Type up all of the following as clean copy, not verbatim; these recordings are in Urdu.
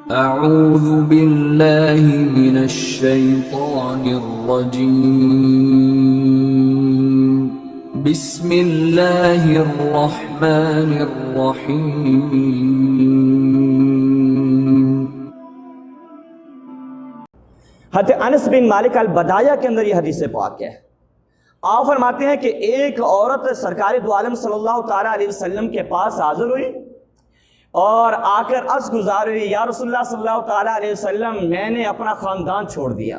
اعوذ باللہ من الشیطان الرجیم بسم اللہ الرحمن الرحیم۔ حضرت انس بن مالک البدایہ کے اندر یہ حدیث پاک ہے۔ آپ فرماتے ہیں کہ ایک عورت سرکار دو عالم صلی اللہ تعالیٰ علیہ وسلم کے پاس حاضر ہوئی اور آ کر عرض گزار ہوئی، یا رسول اللہ صلی اللہ تعالیٰ علیہ وسلم، میں نے اپنا خاندان چھوڑ دیا،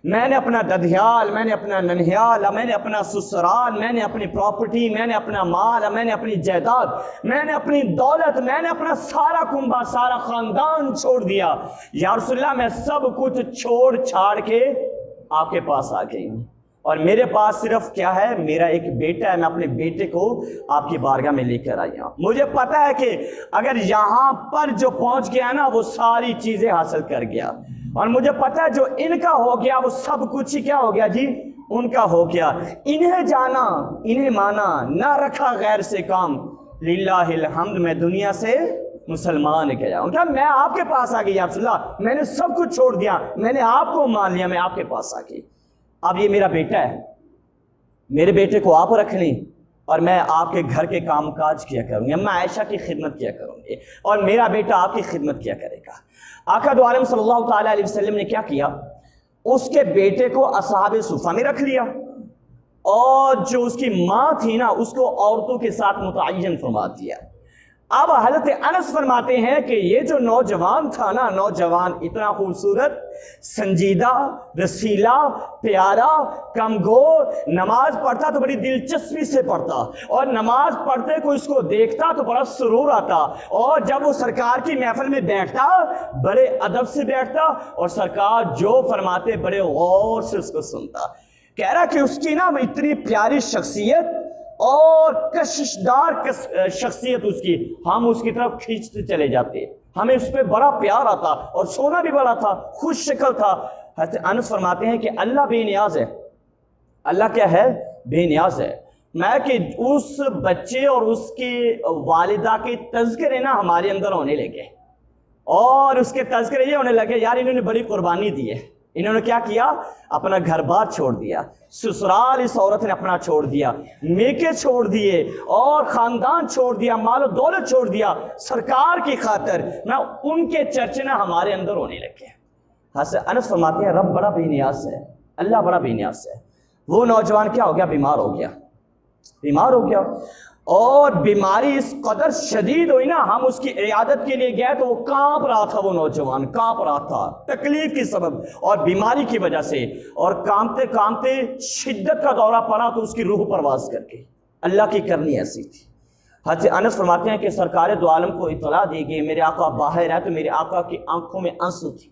میں نے اپنا ددھیال، میں نے اپنا ننھیال، میں نے اپنا سسرال، میں نے اپنی پراپرٹی، میں نے اپنا مال، میں نے اپنی جائیداد، میں نے اپنی دولت، میں نے اپنا سارا کنبہ، سارا خاندان چھوڑ دیا، یا رسول اللہ میں سب کچھ چھوڑ چھاڑ کے آپ کے پاس آ گئی ہوں، اور میرے پاس صرف کیا ہے، میرا ایک بیٹا ہے، میں اپنے بیٹے کو آپ کی بارگاہ میں لے کر آئی ہوں۔ مجھے پتا ہے کہ اگر یہاں پر جو پہنچ گیا نا وہ ساری چیزیں حاصل کر گیا، اور مجھے پتا ہے جو ان کا ہو گیا وہ سب کچھ ہی کیا ہو گیا جی، ان کا ہو گیا۔ انہیں جانا، انہیں مانا، نہ رکھا غیر سے کام، للہ الحمد میں دنیا سے مسلمان گیا۔ ان کا میں آپ کے پاس آ گئی یا رسول اللہ، میں نے سب کچھ چھوڑ دیا، میں نے آپ کو مان لیا، میں آپ کے پاس آ گئی۔ اب یہ میرا بیٹا ہے، میرے بیٹے کو آپ رکھ لیں اور میں آپ کے گھر کے کام کاج کیا کروں گی، میں عائشہ کی خدمت کیا کروں گی، اور میرا بیٹا آپ کی خدمت کیا کرے گا۔ آقا دو عالم صلی اللہ تعالیٰ علیہ وسلم نے کیا کیا، اس کے بیٹے کو اصحاب صفہ میں رکھ لیا، اور جو اس کی ماں تھی نا اس کو عورتوں کے ساتھ متعین فرما دیا۔ اب حضرت انس فرماتے ہیں کہ یہ جو نوجوان تھا نا، نوجوان اتنا خوبصورت، سنجیدہ، رسیلا، پیارا، کمگور، نماز پڑھتا تو بڑی دلچسپی سے پڑھتا، اور نماز پڑھتے کو اس کو دیکھتا تو بڑا سرور آتا، اور جب وہ سرکار کی محفل میں بیٹھتا بڑے ادب سے بیٹھتا، اور سرکار جو فرماتے بڑے غور سے اس کو سنتا۔ کہہ رہا کہ اس کی نا اتنی پیاری شخصیت اور کششدار شخصیت اس کی، ہم اس کی طرف کھینچتے چلے جاتے، ہمیں اس پہ بڑا پیار آتا، اور سونا بھی بڑا تھا، خوش شکل تھا۔ حضرت انس فرماتے ہیں کہ اللہ بے نیاز ہے، اللہ کیا ہے، بے نیاز ہے۔ میں کہ اس بچے اور اس کی والدہ کے تذکرے نا ہمارے اندر ہونے لگے، اور اس کے تذکرے یہ ہونے لگے، یار انہوں نے بڑی قربانی دی ہے، انہوں نے کیا کیا، اپنا گھر بار چھوڑ دیا، سسرال اس عورت نے اپنا چھوڑ دیا، میکے چھوڑ دیے، اور خاندان چھوڑ دیا، مال و دولت چھوڑ دیا سرکار کی خاطر، نہ ان کے چرچے نہ ہمارے اندر ہونے لگے۔ حضرت انس فرماتے ہیں رب بڑا بے نیاز ہے، اللہ بڑا بے نیاز ہے۔ وہ نوجوان کیا ہو گیا، بیمار ہو گیا، بیمار ہو گیا، اور بیماری اس قدر شدید ہوئی نا، ہم اس کی عیادت کے لیے گئے تو وہ کانپ رہا تھا، وہ نوجوان کانپ رہا تھا تکلیف کے سبب اور بیماری کی وجہ سے، اور کانپتے کانپتے شدت کا دورہ پڑا تو اس کی روح پرواز کر گئی۔ اللہ کی کرنی ایسی تھی۔ حضرت انس فرماتے ہیں کہ سرکار دو عالم کو اطلاع دی گئی میرے آقا باہر ہے، تو میرے آقا کی آنکھوں میں آنسو تھی،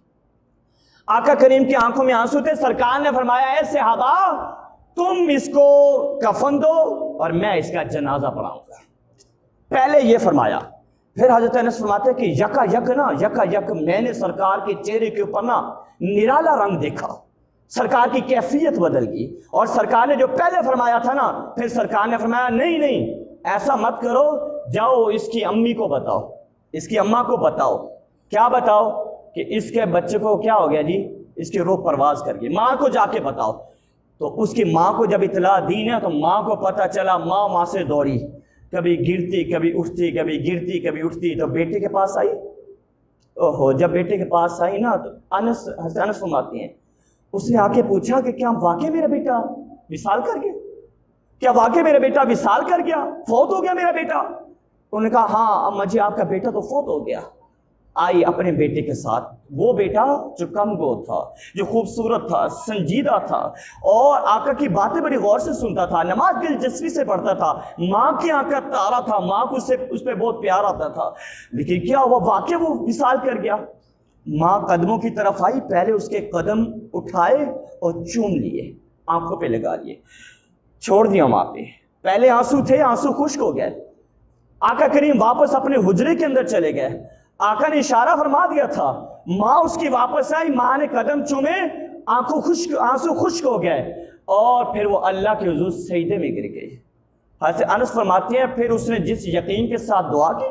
آقا کریم کی آنکھوں میں آنسو تھے۔ سرکار نے فرمایا اے صحابہ تم اس کو کفن دو اور میں اس کا جنازہ پڑھاؤں گا، پہلے یہ فرمایا۔ پھر حضرت انس فرماتے ہیں کہ یکا یک میں نے سرکار کے چہرے کے اوپر نا نرالا رنگ دیکھا، سرکار کی کیفیت بدل گئی، اور سرکار نے جو پہلے فرمایا تھا نا، پھر سرکار نے فرمایا نہیں ایسا مت کرو، جاؤ اس کی امی کو بتاؤ، اس کی اماں کو بتاؤ، کیا بتاؤ کہ اس کے بچے کو کیا ہو گیا جی، اس کی روح پرواز کر گئی، ماں کو جا کے بتاؤ۔ تو اس کی ماں کو جب اطلاع دی نا تو ماں کو پتہ چلا، ماں سے دوڑی، کبھی گرتی کبھی اٹھتی، کبھی گرتی کبھی اٹھتی، تو بیٹے کے پاس آئی۔ اوہو، جب بیٹے کے پاس آئی نا تو انس فرماتے ہیں اس نے آ کے پوچھا کہ کیا واقعی میرا بیٹا وصال کر گیا، کیا واقعی میرا بیٹا وصال کر گیا، فوت ہو گیا میرا بیٹا؟ انہوں نے کہا ہاں اما جی آپ کا بیٹا تو فوت ہو گیا۔ آئی اپنے بیٹے کے ساتھ، وہ بیٹا جو کم گو تھا، جو خوبصورت تھا، سنجیدہ تھا، اور آقا کی باتیں بڑی غور سے سنتا تھا، نماز دلچسپی سے پڑھتا تھا، ماں کی آنکھ کا تارا تھا، ماں کو اس پہ بہت پیار آتا تھا، لیکن کیا ہوا، واقعی وہ وصال کر گیا۔ ماں قدموں کی طرف آئی، پہلے اس کے قدم اٹھائے اور چوم لیے، آنکھوں پہ لگا لیے، چھوڑ دیا ماں پہ۔ پہلے آنسو تھے، آنسو خشک ہو گئے، آقا کریم واپس اپنے حجرے کے اندر چلے گئے، آقا نے اشارہ فرما دیا تھا، ماں اس کی واپس آئی، ماں نے قدم چومے، آنسو خشک ہو گئے، اور پھر وہ اللہ کے حضور سجدے میں گر گئی۔ حضرت انس فرماتے ہیں پھر اس نے جس یقین کے ساتھ دعا کی،